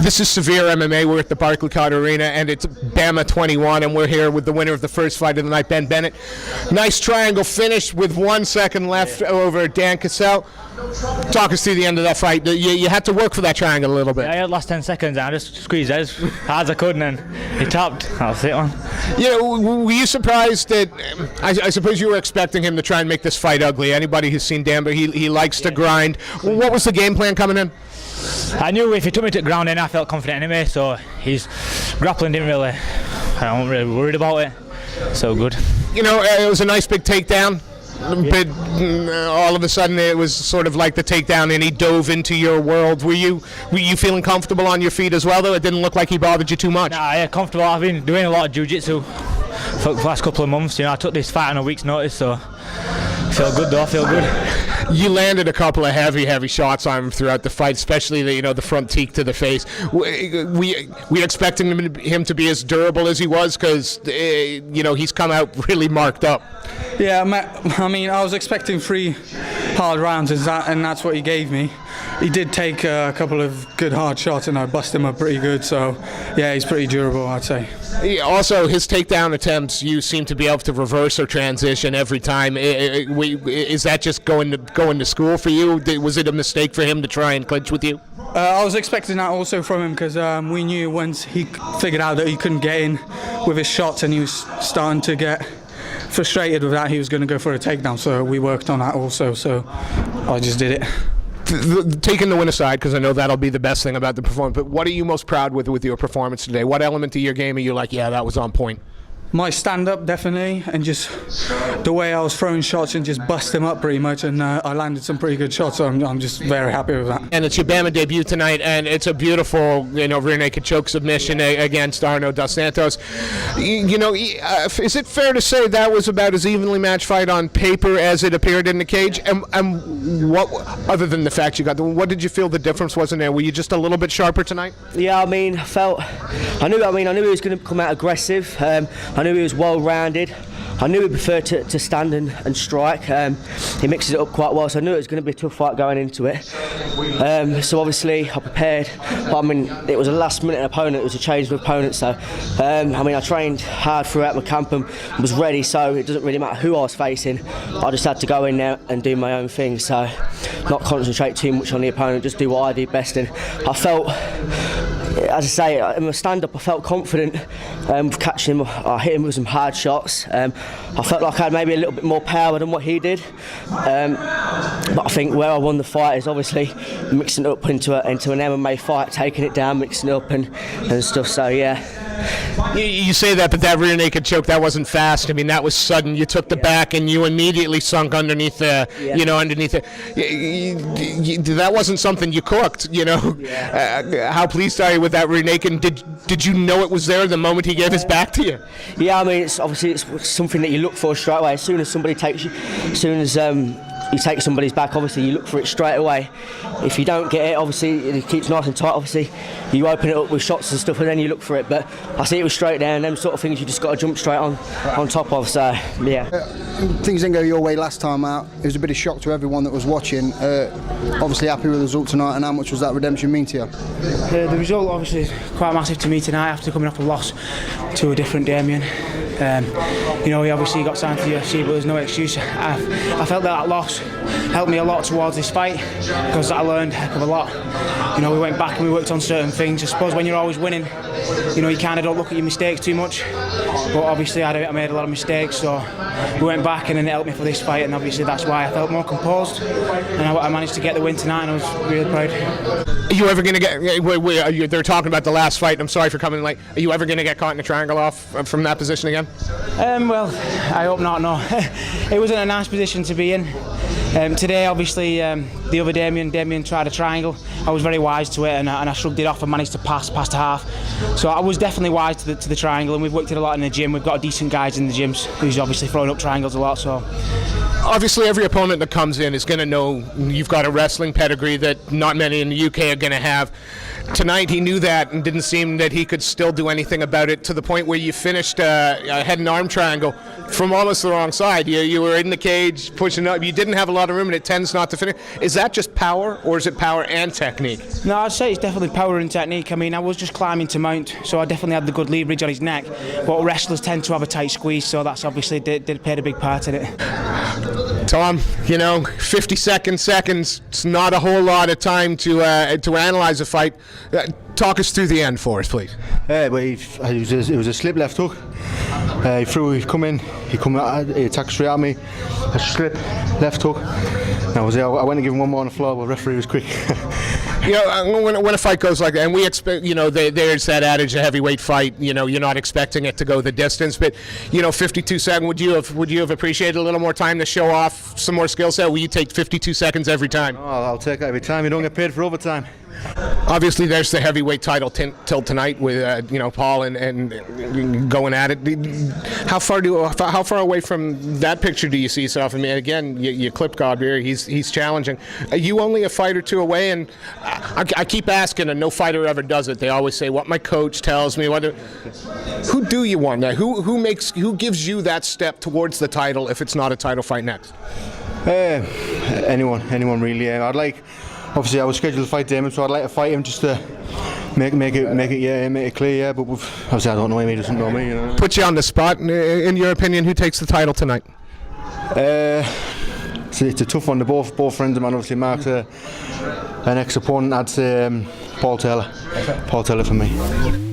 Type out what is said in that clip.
This is SevereMMA. We're at the Barclaycard Arena, and it's BAMMA21, and we're here with the winner of the first fight of the night, Bennett. Nice triangle finish with 1 second left over Dan Cassell. Talk us through the end of that fight. You had to work for that triangle a little bit. Yeah, I had the last 10 seconds, and I just squeezed it as hard as I could, and then he tapped. That was it, man. Yeah, were you surprised that, I suppose you were expecting him to try and make this fight ugly. Anybody who's seen Dan, but he likes to grind. What was the game plan coming in? I knew if he took me to the ground in, I felt confident anyway, so his grappling didn't really, I wasn't really worried about it. So good. You know, it was a nice big takedown. But all of a sudden it was sort of like the takedown and he dove into your world. Were you feeling comfortable on your feet as well, though? It didn't look like he bothered you too much. Nah, yeah, comfortable. I've been doing a lot of jiu-jitsu for the last couple of months. You know, I took this fight on a week's notice, so I feel good though, I feel good. You landed a couple of heavy shots on him throughout the fight, especially the front teak to the face. We expecting him to be as durable as he was, because he's come out really marked up. Yeah, I mean, I was expecting 3 hard rounds, and that's what he gave me. He did take a couple of good hard shots, and I busted him up pretty good. So, yeah, he's pretty durable, I'd say. Yeah, also, his takedown attempts, you seem to be able to reverse or transition every time. Is that just going to school for you? Was it a mistake for him to try and clinch with you? I was expecting that also from him, because we knew once he figured out that he couldn't get in with his shots and he was starting to get frustrated with that, he was going to go for a takedown. So we worked on that also. So I just did it. Taking the win aside, because I know that'll be the best thing about the performance, but what are you most proud with your performance today? What element of your game are you like, yeah, that was on point? My stand-up, definitely, and just the way I was throwing shots and just bust him up pretty much, and I landed some pretty good shots, so I'm just very happy with that. And it's your BAMMA debut tonight, and it's a beautiful, rear naked choke submission against Arno dos Santos. Is it fair to say that was about as evenly matched fight on paper as it appeared in the cage? And what, other than the fact you got, what did you feel the difference was in there? Were you just a little bit sharper tonight? Yeah, I mean, I knew he was going to come out aggressive. I knew he was well-rounded. I knew he preferred to stand and strike. He mixes it up quite well, so I knew it was going to be a tough fight going into it. So obviously I prepared, but I mean, it was a last-minute opponent. It was a change of opponent, so I trained hard throughout my camp and was ready, so it doesn't really matter who I was facing. I just had to go in there and do my own thing, so not concentrate too much on the opponent, just do what I do best. And I felt, as I say, in my stand-up, I felt confident catching him. I hit him with some hard shots. I felt like I had maybe a little bit more power than what he did. But I think where I won the fight is obviously mixing it up into an MMA fight, taking it down, mixing it up and stuff. So yeah. You say that, but that rear naked choke, that wasn't fast. I mean, that was sudden. You took the back and you immediately sunk underneath underneath it. That wasn't something you cooked, How pleased are you with that rear naked? Did you know it was there the moment he gave his back to you? Yeah, I mean, it's something that you look for straight away. As soon as somebody takes you, as soon as you take somebody's back, obviously you look for it straight away. If you don't get it, obviously it keeps nice and tight. Obviously you open it up with shots and stuff, and then you look for it. But I see it was straight down. Them sort of things you just got to jump straight on top of. So yeah. Things didn't go your way last time out. It was a bit of shock to everyone that was watching. Obviously happy with the result tonight, and how much was that redemption mean to you? The result obviously quite massive to me tonight after coming off a loss to a different Damien. He obviously got signed for the UFC, but there's no excuse. I felt that loss helped me a lot towards this fight, because I learned a heck of a lot. We went back and we worked on certain things. I suppose when you're always winning, you kind of don't look at your mistakes too much. But obviously I made a lot of mistakes, so we went back and then it helped me for this fight, and obviously that's why I felt more composed. And I managed to get the win tonight, and I was really proud. Are you ever going to get, they're talking about the last fight, I'm sorry for coming late, are you ever going to get caught in a triangle off from that position again? Well, I hope not, no. It wasn't a nice position to be in. Today, obviously, the other Damien tried a triangle. I was very wise to it, and I shrugged it off and managed to pass past a half. So I was definitely wise to the triangle, and we've worked it a lot in the gym. We've got decent guys in the gyms who's obviously throwing up triangles a lot. So obviously every opponent that comes in is going to know you've got a wrestling pedigree that not many in the UK are going to have. Tonight he knew that and didn't seem that he could still do anything about it, to the point where you finished a head and arm triangle from almost the wrong side. You were in the cage pushing up. You didn't have a lot of room and it tends not to finish. Is that just power, or is it power and technique? No, I'd say it's definitely power and technique. I mean, I was just climbing to mount, so I definitely had the good leverage on his neck. But wrestlers tend to have a tight squeeze, so that's obviously did play a big part in it. Tom, 50 seconds, it's not a whole lot of time to analyze a fight. Talk us through the end for us, please. But it was a slip left hook. He come in, he attacked straight at me. A slip left hook. I went to give him one more on the floor, but the referee was quick. When a fight goes like that, and we expect, there's that adage, a heavyweight fight, you're not expecting it to go the distance, but 52 seconds. Would you have appreciated a little more time to show off some more skill set? Will you take 52 seconds every time? Oh, I'll take that every time. You don't get paid for overtime. Obviously, there's the heavyweight title till tonight with Powell and going at it. How far away from that picture do you see yourself? I mean, again, you clip God here. He's challenging. Are you only a fight or two away? And I keep asking, and no fighter ever does it. They always say, "What my coach tells me." Who do you want? Who gives you that step towards the title if it's not a title fight next? Anyone really. Obviously, I was scheduled to fight Denham, so I'd like to fight him just to make it clear. Yeah, but obviously I don't know him. He doesn't know me. Put you on the spot. In your opinion, who takes the title tonight? It's a tough one. They're both friends of mine. Obviously, Mark's an ex-opponent. I'd say Paul Taylor. Paul Taylor for me.